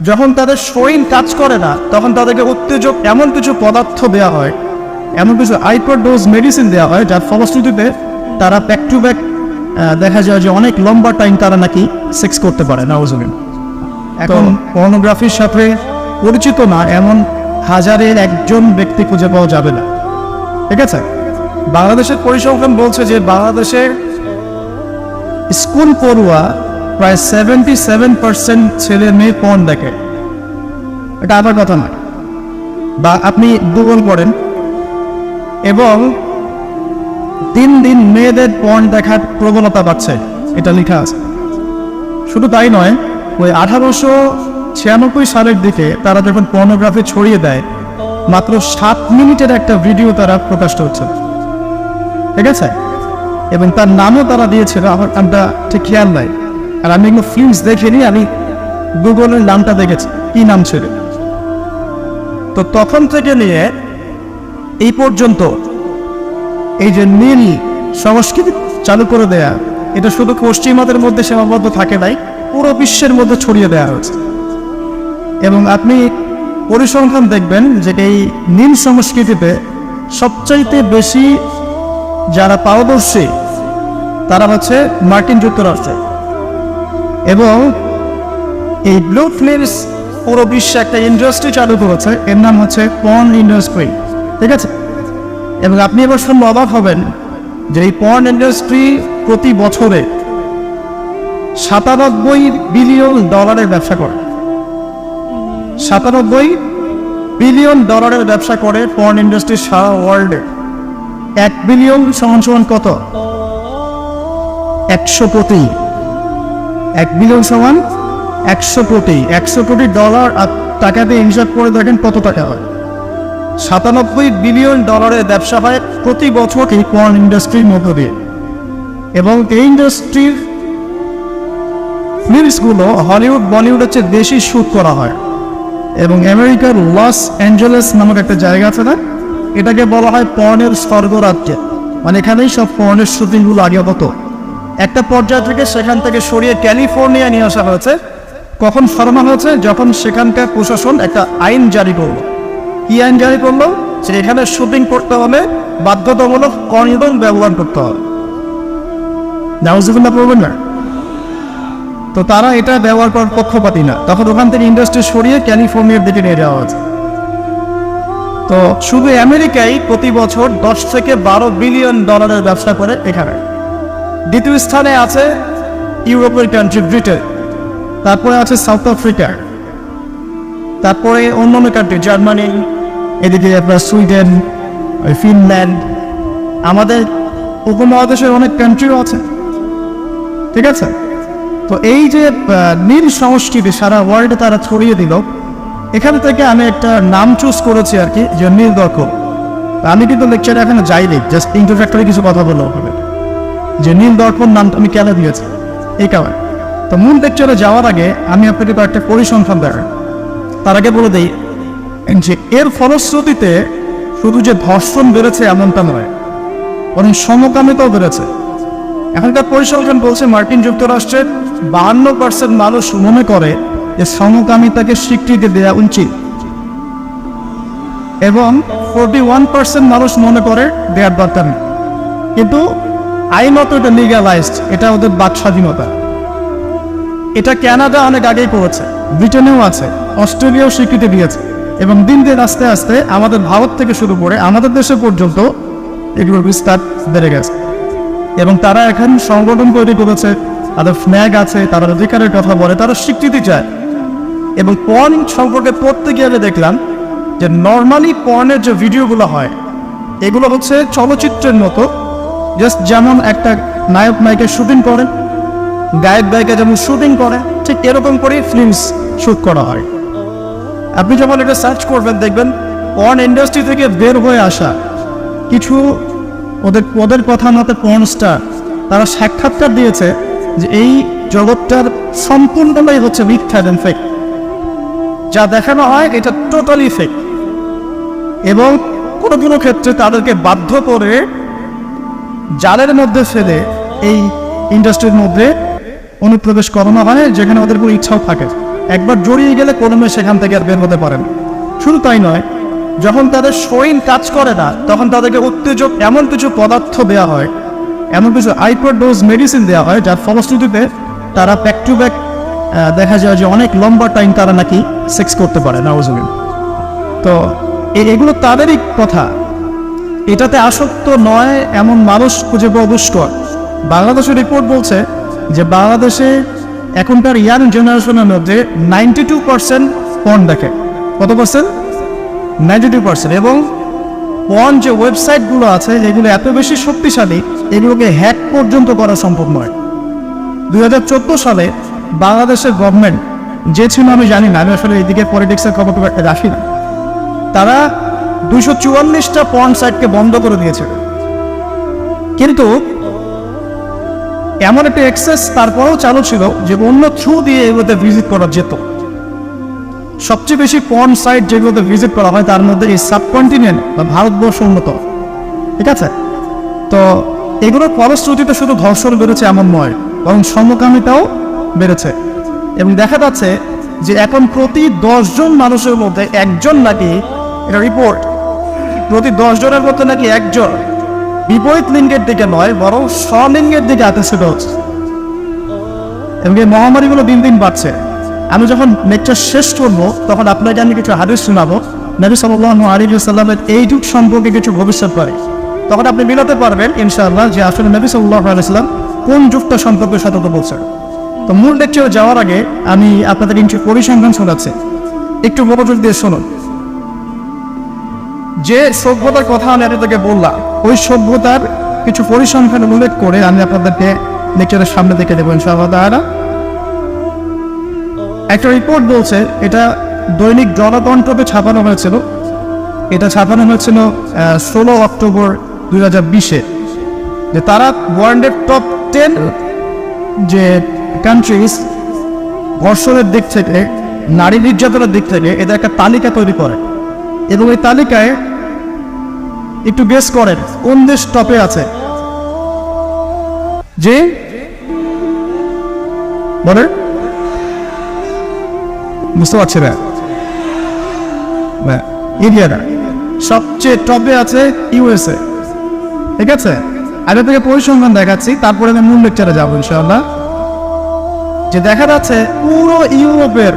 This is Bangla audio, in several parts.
যখন তাদের শরীর কাজ করে না তখন তাদেরকে উত্তেজক এমন কিছু পদার্থ দেওয়া হয়, এমন কিছু হাইপারডোজ মেডিসিন দেওয়া হয়, যার ফলশ্রুতিতে তারা ব্যাক টু ব্যাক দেখা যায় যে অনেক লম্বা টাইম তারা নাকি সেক্স করতে পারে নাউজুবিল্লাহ। এখন পর্নোগ্রাফির সাথে পরিচিত না এমন হাজারের একজন ব্যক্তি খুঁজে পাওয়া যাবে না, ঠিক আছে? বাংলাদেশের পরিসংখ্যান বলছে যে বাংলাদেশের স্কুল পড়ুয়া প্রায় 77% ছেলে মেয়ে পর্ন দেখে। এটা আমার কথা নয়, বা আপনি গুগল করেন এবং দিন দিন মেয়েদের পর্ন দেখার প্রবণতা বাড়ছে, এটা লেখা আছে। শুধু তাই নয়, ওই 1896 সালের দিকে তারা যখন পর্নোগ্রাফি ছড়িয়ে দেয়, মাত্র 7 মিনিটের একটা ভিডিও তারা প্রকাশ করছে, ঠিক আছে? এবং তার নামও তারা দিয়েছিল, আমার নামটা ঠিক খেয়াল নাই, আর আমি এগুলো ফিল্মস দেখিনি, আমি গুগলের নামটা দেখেছি কি নাম ছিল। তো তখন থেকে নিয়ে এই পর্যন্ত এই যে নীল সংস্কৃতি চালু করে দেয়া, এটা শুধু পশ্চিমাদের মধ্যে সীমাবদ্ধ থাকে নাই, পুরো বিশ্বের মধ্যে ছড়িয়ে দেওয়া হয়েছে। এবং আপনি পরিসংখ্যান দেখবেন যে এই নীল সংস্কৃতিতে সবচাইতে বেশি যারা পারদর্শী তারা হচ্ছে মার্কিন যুক্তরাষ্ট্রে। এবং এই ব্লু ফিল্মস পুরো বিশ্বে একটা ইন্ডাস্ট্রি চালু করেছে, এর নাম হচ্ছে পর্ন ইন্ডাস্ট্রি, ঠিক আছে? এবং আপনি এবার শুনলে অবাক হবেন যে এই পর্ন ইন্ডাস্ট্রি প্রতি বছরে $97 বিলিয়ন ব্যবসা করে। $97 বিলিয়ন ব্যবসা করে পর্ন ইন্ডাস্ট্রি সারা ওয়ার্ল্ডে। 1 বিলিয়ন সমান কত? 100 কোটি। 1 বিলিয়ন সমান 100 কোটি। $100 কোটি টাকা দিয়ে হিসাব করে দেখেন কত টাকা হয়। $97 বিলিয়ন ব্যবসা হয় প্রতি বছর এই পর্ন ইন্ডাস্ট্রির মধ্য দিয়ে। এবং এই ইন্ডাস্ট্রির ফিল্মসগুলো হলিউড বলিউডের চেয়ে বেশি শ্যুট করা হয়। এবং আমেরিকার লস অ্যাঞ্জেলেস নামক একটা জায়গা আছে না, এটাকে বলা হয় পর্নের স্বর্গরাজ্য। মানে এখানেই সব পর্নের শুটিংগুলো আগে হতো। একটা পর্যায় থেকে সেখান থেকে সরিয়ে ক্যালিফোর্নিয়া নিয়ে আসা হয়েছে। কখন সরানো হয়েছে? যখন সেখানকার প্রশাসন একটা আইন জারি করলো। কি আইন জারি করলো? যে এখানে শুটিং করতে হলে বাধ্যতামূলক কন্ডোম ব্যবহার করতে হবে। নাউজুবিল্লাহ পড়বেন না? তো তারা এটা ব্যবহার করার পক্ষপাতী না, তখন ওখান থেকে ইন্ডাস্ট্রি সরিয়ে ক্যালিফোর্নিয়ার দিকে নিয়ে যাওয়া হয়েছে। তো শুধু আমেরিকায় প্রতি বছর 10 থেকে 12 বিলিয়ন ডলারের ব্যবসা করে এখানে। দ্বিতীয় স্থানে আছে ইউরোপের কান্ট্রি ব্রিটেন, তারপরে আছে সাউথ আফ্রিকা, তারপরে অন্যান্য কান্ট্রি জার্মানি, এদিকে আপনার সুইডেন, ফিনল্যান্ড, আমাদের উপমহাদেশের অনেক কান্ট্রিও আছে, ঠিক আছে? তো এই যে নীল সংস্কৃতি সারা ওয়ার্ল্ডে তারা ছড়িয়ে দিল, এখান থেকে আমি একটা নাম চুজ করেছি আর কি, যে নীল দর্পণ। আমি কিন্তু লেকচারে এখানে যাইনি, জাস্ট ইন্ট্রোডাক্টরি কিছু কথা বললেও হবে। যে নীল দর্পণ নামটা আমি কেন দিয়েছি এই কারণে। তো মূল লেকচারে যাওয়ার আগে আমি আপনাকে কয়েকটা পরিসংখ্যান দেখাই। তার আগে বলে দিই যে এর ফলশ্রুতিতে শুধু যে ধর্ষণ বেড়েছে এমনটা নয়, বরং সমকামিতাও বেড়েছে। এখনকার পরিসংখ্যান বলছে মার্কিন যুক্তরাষ্ট্রের 52% মানুষ মনে করে যে সমকামিতাকে স্বীকৃতি দেওয়া উচিত, এবং 41% মানুষ মনে করে দেওয়ার দরকার নেই। কিন্তু আইনত এটা লিগালাইজড, এটা ওদের বাক স্বাধীনতা। এটা কানাডা অনেক আগেই করেছে, ব্রিটেনেও আছে, অস্ট্রেলিয়াও স্বীকৃতি দিয়েছে, এবং দিন দিন আস্তে আস্তে আমাদের ভারত থেকে শুরু করে আমাদের দেশে পর্যন্ত এগুলোর বিস্তার বেড়ে গেছে। এবং তারা এখন সংগঠন তৈরি করেছে, তাদের ফ্ল্যাগ আছে, তারা অধিকারের কথা বলে, তারা স্বীকৃতি চায়। এবং পর্ন সম্পর্কে পড়তে গিয়ে দেখলাম যে নর্মালি পর্নের যে ভিডিওগুলো হয় এগুলো হচ্ছে চলচ্চিত্রের মতো, জাস্ট যেমন একটা নায়ক নায়িকা শুটিং করে, গায়ক গায়িকা যেমন শুটিং করে, ঠিক এরকম করে ফিল্মস শুট করা হয়। আপনি যখন এটা সার্চ করবেন দেখবেন পর্ন ইন্ডাস্ট্রি থেকে বের হয়ে আসা কিছু ওদের কথা মতে পর্ন স্টার, তারা সাক্ষাৎকার দিয়েছে যে এই জগৎটার সম্পূর্ণটাই হচ্ছে মিথ্যা এবং ফেক। যা দেখানো হয় এটা টোটালি ফেক। এবং কোনো কোনো ক্ষেত্রে তাদেরকে বাধ্য করে জালের মধ্যে ফেলে এই ইন্ডাস্ট্রির মধ্যে অনুপ্রবেশ করানো হয়, যেখানে ওদের কোনো ইচ্ছাও থাকে। একবার জড়িয়ে গেলে কোনো মেয়ে সেখান থেকে আর বের হতে পারে না। শুধু তাই নয়, যখন তাদের শরীর কাজ করে না তখন তাদেরকে উত্তেজক এমন কিছু পদার্থ দেওয়া হয়, এমন কিছু হাইপারডোজ মেডিসিন দেওয়া হয় যার ফলশ্রুতিতে তারা ব্যাক টু ব্যাক দেখা যায় যে অনেক লম্বা টাইম তারা নাকি সেক্স করতে পারে নাউজুবিল্লাহ। তো এগুলো তাদেরই কথা, এটাতে আসক্ত নয় এমন মানুষ খুঁজে পাওয়া দুষ্কর। বাংলাদেশের রিপোর্ট বলছে যে বাংলাদেশে এখনকার ইয়াং জেনারেশনের মধ্যে 92% পর্ন দেখে। কত পার্সেন্ট? 92%। এবং পর্ন যে ওয়েবসাইটগুলো আছে এগুলো এত বেশি শক্তিশালী, এগুলোকে হ্যাক পর্যন্ত করা সম্ভব নয়। 2014 সালে বাংলাদেশের গভর্নমেন্ট যে ছিল আমি জানি না, আমি আসলে এইদিকে পলিটিক্সের খবর খুব একটা রাখি না, তারা 244টা পর্ন সাইটকে বন্ধ করে দিয়েছে। কিন্তু এমন একটা অ্যাক্সেস তারপরেও চালু ছিল যে অন্য থ্রু দিয়ে এগুলোতে ভিজিট করা যেত। সবচেয়ে বেশি পর্ন সাইট যেগুলোতে ভিজিট করা হয় তার মধ্যে এই সাবকন্টিনেন্ট বা ভারতবর্ষ উন্নত, ঠিক আছে? তো এগুলোর ফলশ্রুতিতে শুধু ধর্ষণ বেড়েছে এমন নয়, বরং সমকামিতাও বেড়েছে। এবং দেখা যাচ্ছে যে এখন প্রতি 10 জন মানুষের মধ্যে একজন নাকি, এটা রিপোর্ট, প্রতি 10 জনের মধ্যে নাকি একজন বিপরীত লিঙ্গের দিকে নয় বরং স্বলিঙ্গের দিকে আকর্ষিত হচ্ছে। এবং এই মহামারীগুলো দিন দিন বাড়ছে। আমি যখন লেকচার শেষ করবো তখন আপনাকে আমি কিছু হাদিস শোনাবো নবী সাল্লাল্লাহু আলাইহি ওয়াসাল্লামের এই যুগ সম্পর্কে কিছু ভবিষ্যৎবাণী। তখন আপনি মিলাতে পারবেন ইনশাআল্লাহ যে আসলে নবী সাল্লাল্লাহু আলাইহি ওয়াসাল্লাম কোন যুগটা সম্পর্কে সতর্ক বলছেন। তো মূল লেকচারে যাওয়ার আগে আমি আপনাদের কিছু পরিসংখ্যান শোনাচ্ছি, একটু মনোযোগ দিয়ে শুনুন। যে সভ্যতার কথা আমি আপনাদেরকে বললাম ওই সভ্যতার কিছু পরিসংখ্যান উল্লেখ করে আমি আপনাদেরকে লেকচারের সামনে দেখে দেবো ইনশাআল্লাহ। একটা রিপোর্ট বলছে, এটা দৈনিক জনকণ্ঠকে ছাপানো হয়েছিল, এটা ছাপানো হয়েছিল 16 অক্টোবর 2020-এ, যে তারা ওয়ার্ল্ডের টপ 10 যে কান্ট্রিজ ধর্ষণের দিক থেকে, নারী নির্যাতনের দিক থেকে এদের একটা তালিকা তৈরি করে। এবং এই তালিকায় একটু গেস করেন কোন দেশ টপে আছে? যে বলেন, বুঝতে পারছি না, ইন্ডিয়াটা সবচেয়ে টপে আছে ইউএসএ, ঠিক আছে? আগে থেকে পরিসংখ্যান দেখাচ্ছি, তারপরে আমি মূল লেকচারে যাবো ইনশাআল্লাহ। যে দেখা যাচ্ছে পুরো ইউরোপের,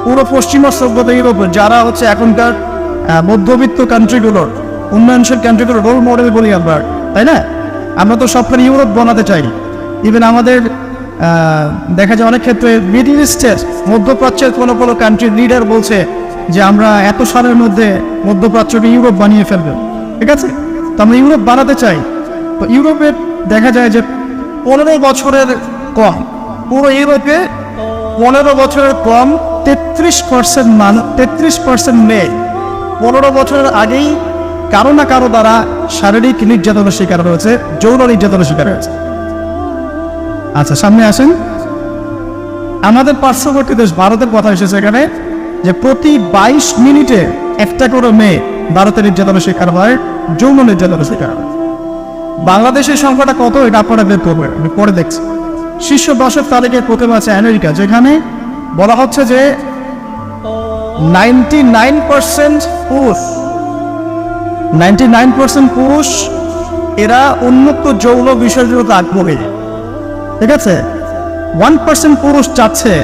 পুরো পশ্চিমা সভ্যতা ইউরোপের যারা হচ্ছে এখনকার মধ্যবিত্ত কান্ট্রিগুলোর, উন্নয়নশীল কান্ট্রিগুলোর রোল মডেল বলি আমরা, তাই না? আমরা তো সবখানে ইউরোপ বানাতে চাই। ইভেন আমাদের দেখা যায় অনেক ক্ষেত্রে মিডল ইস্টের, মধ্যপ্রাচ্যের কোনো কোনো কান্ট্রির লিডার বলছে যে আমরা এত সালের মধ্যে মধ্যপ্রাচ্যকে ইউরোপ বানিয়ে ফেলবে, ঠিক আছে? তো আমরা ইউরোপ বানাতে চাই। তো ইউরোপে দেখা যায় যে 15 বছরের কম, পুরো ইউরোপে 15 বছরের কম 33% মেয়ে 15 বছরের আগেই কারো না কারো দ্বারা শারীরিক নির্যাতনের শিকার হয়েছে, যৌন নির্যাতনের শিকার হয়েছে। আচ্ছা, সামনে আসেন। আমাদের পার্শ্ববর্তী দেশ ভারতের কথা এসেছে এখানে, যে প্রতি 22 মিনিটে একটা করে মেয়ে ভারতের নির্যাতনের শিকার হয়, যৌন নির্যাতনের শিকার হয়। বাংলাদেশের সংখ্যাটা কত এটা আপনারা বের করবেন, আমি পরে দেখছি। শীর্ষ 10-এর তালিকায় প্রথমে আছে আমেরিকা, যেখানে বলা হচ্ছে যে 99% পুরুষ, 99% পুরুষ এরা উন্মুক্ত যৌন বিষয়গুলোতে আগ্রহী, ঠিক আছে? 1% পুরুষ চাচ্ছে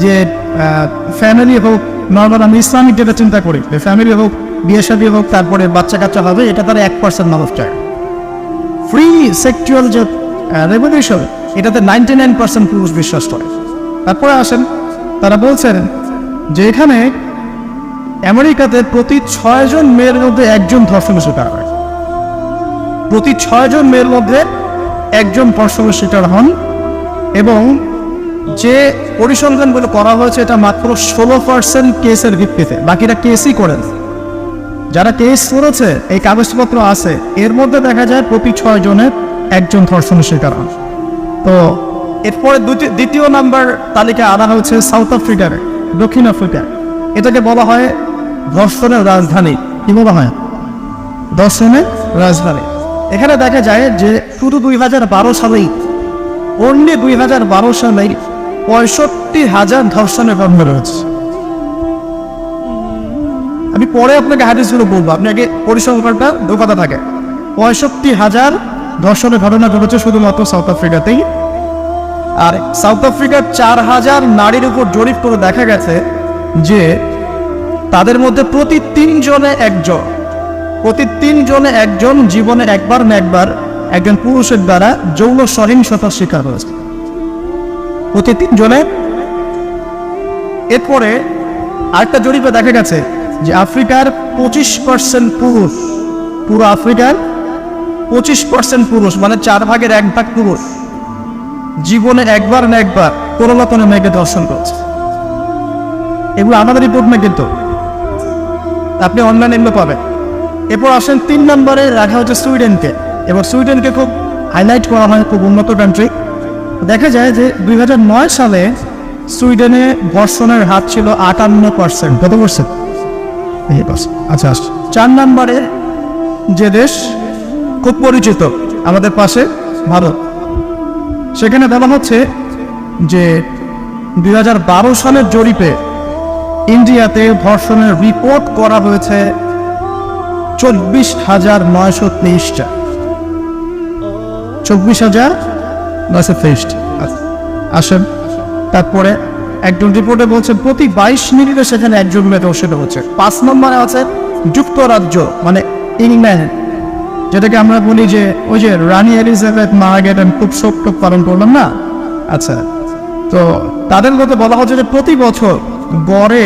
যে ফ্যামিলি হোক, নর্মাল আমি ইসলামিক যেটা চিন্তা করি, ফ্যামিলি হোক, বিয়ে শাদী হোক, তারপরে বাচ্চা কাচ্চা হবে, এটা তারা 1% মানুষ চায়। ফ্রি সেক্সুয়াল যে রেভলিউশন, এটাতে 99% পুরুষ বিশ্বাস করে। তারপরে আসেন, তারা বলছেন যে এখানে আমেরিকাতে প্রতি 6 জন মেয়ের মধ্যে একজন ধর্ষণের শিকার হয়, প্রতি 6 জন মেয়ের মধ্যে একজন ধর্ষণের শিকার হন। এবং যে পরিসংখ্যানগুলো করা হয়েছে এটা মাত্র 16% কেসের ভিত্তিতে, বাকিরা কেসই করেন। যারা কেস করেছে এই কাগজপত্র আছে, এর মধ্যে দেখা যায় প্রতি 6 জনের একজন ধর্ষণের শিকার হন। তো এরপরে দ্বিতীয় নাম্বার তালিকায় আনা হয়েছে সাউথ আফ্রিকার, দক্ষিণ আফ্রিকা। এটাকে বলা হয় ধর্ষণের রাজধানী। কি বলা হয়? ধর্ষণের রাজধানী। এখানে দেখা যায় যে শুধু 2012 সালেই, অনলি 2012 সালেই 65,000 ধর্ষণের ঘটনা রয়েছে। আমি পরে আপনাকে হাদিসগুলো বলবো, আপনি আগে পরিসংখ্যানটা ঢোকাতে থাকে। 65,000 ধর্ষণের ঘটনা ঘটেছে শুধুমাত্র সাউথ আফ্রিকাতেই। আর সাউথ আফ্রিকার 4,000 নারীর উপর জরিপ করে দেখা গেছে যে তাদের মধ্যে প্রতি 3 জনে একজন জীবনে একবার না একবার একজন পুরুষের দ্বারা যৌন সহিংসতার শিকার হয়েছে, প্রতি 3 জনে। এরপরে আরেকটা জরিপে দেখা গেছে যে আফ্রিকার 25% পুরুষ, পুরো আফ্রিকার 25% পুরুষ, মানে 4 ভাগের 1 ভাগ পুরুষ জীবনে একবার না একবার কোনো না কোনো মেয়েকে ধর্ষণ করছে। এগুলো আমাদের রিপোর্ট না, কিন্তু আপনি অনলাইনে এগুলো পাবেন। এরপর আসেন 3 নম্বরে রাখা হচ্ছে সুইডেনকে। এবার সুইডেনকে খুব হাইলাইট করা হয়, খুব উন্নত কান্ট্রি। দেখা যায় যে 2009 সালে সুইডেনে ধর্ষণের হার ছিল 58%। কত পার্সেন্ট? আচ্ছা, 4 নম্বরে যে দেশ খুব পরিচিত আমাদের পাশে, ভারত, সেখানে বলা হচ্ছে যে 2012 সালের জরিপে ইন্ডিয়াতে ধর্ষণের রিপোর্ট করা হয়েছে 24,923টা। 24,923। আসেন তারপরে একজন রিপোর্টে বলছে প্রতি 22 মিনিটে সেখানে একজন মেয়ে ধর্ষিত হচ্ছে। 5 নম্বরে আছে যুক্তরাজ্য, মানে ইংল্যান্ড, যেটাকে আমরা বলি যে ওই যে রানী এলিজাবেথ মারা গেলেন, খুব শোক পালন করলাম না। আচ্ছা, তো তাদের মধ্যে বলা হচ্ছে যে প্রতি বছর গড়ে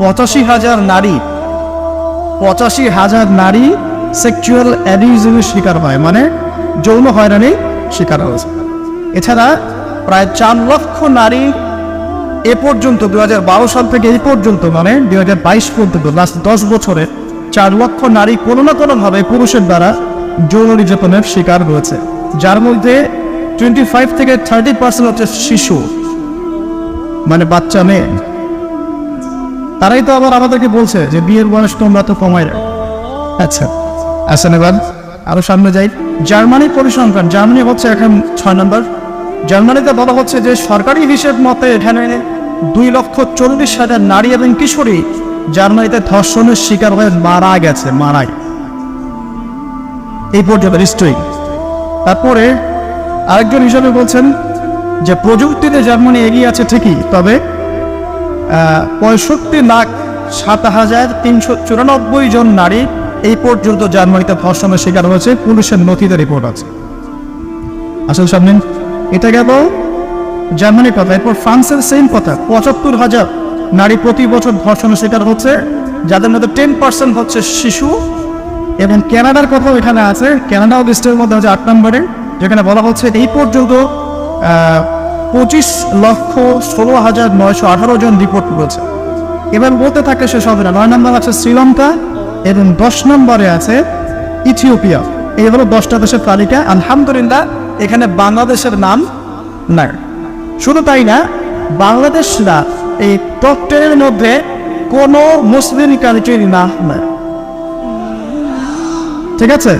85,000 নারী সেক্সুয়াল অ্যাবিউজের শিকার হয়, মানে যৌন হয়রানি শিকার হয়েছে। এছাড়া প্রায় 4 লক্ষ নারী এ পর্যন্ত 2012 সাল থেকে এই পর্যন্ত, মানে 2022 পর্যন্ত, লাস্ট 10 বছরে 4 লক্ষ নারী কোনো না কোনোভাবে পুরুষের দ্বারা যৌন নির্যাতনের শিকার হয়েছে, যার মধ্যে 25 থেকে 30% হচ্ছে শিশু, মানে বাচ্চা মেয়ে। তারাই তো আবার আমাদেরকে বলছে যে বিয়ের বয়স তোমরা তো কমাই রাখো। আচ্ছা, আসেন এবার আরো সামনে যাই। জার্মানির পরিসংখ্যান, জার্মানি হচ্ছে এখন 6 নম্বর। জার্মানিতে বলা হচ্ছে যে সরকারি হিসেব মতে এখানে 2,40,000 নারী এবং কিশোরী জার্মানিতে ধর্ষণের শিকার হয়ে মারা গেছে, এই পর্যন্ত হিস্ট্রি। তারপরে আরেকজন হিসাবে বলছেন যে প্রযুক্তিতে জার্মানি এগিয়ে আছে ঠিকই, তবে 65,07,394 জন নারী এই পর্যন্ত জার্মানিতে ধর্ষণের শিকার হয়েছে, পুলিশের নথিতে রিপোর্ট আছে। আসল সামনে এটা গেল জার্মানির কথা। এরপর ফ্রান্সের সেম কথা, 75,000 নারী প্রতি বছর ধর্ষণের শিকার হচ্ছে, যাদের মধ্যে 10% হচ্ছে শিশু। এবং কানাডার কথাও এখানে আছে, কানাডাও লিস্টের মধ্যে হচ্ছে 8 নম্বরে, যেখানে বলা হচ্ছে এই পর্যন্ত 25,16,918 জন রিপোর্ট করেছে। এবার বলতে থাকে শেষ হবে না। 9 নম্বর আছে শ্রীলঙ্কা এবং 10 নম্বরে আছে ইথিওপিয়া। এই হলো 10টা দেশের তালিকা। আলহামদুলিল্লাহ এখানে বাংলাদেশের নাম নাই। শুধু তাই না, বাংলাদেশরা এই টপ 10 এর মধ্যে কোনো মুসলিম কান্ট্রির নাম নাই, ঠিক আছে?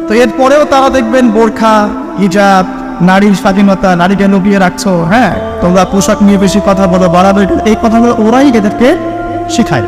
তো এরপরেও তারা দেখবেন বোরখা, হিজাব, নারীর স্বাধীনতা, নারীকে লুকিয়ে রাখছো, হ্যাঁ তোমরা পোশাক নিয়ে বেশি কথা বলো, বাড়াবে, এই কথাগুলো ওরাই এদেরকে শিখায়।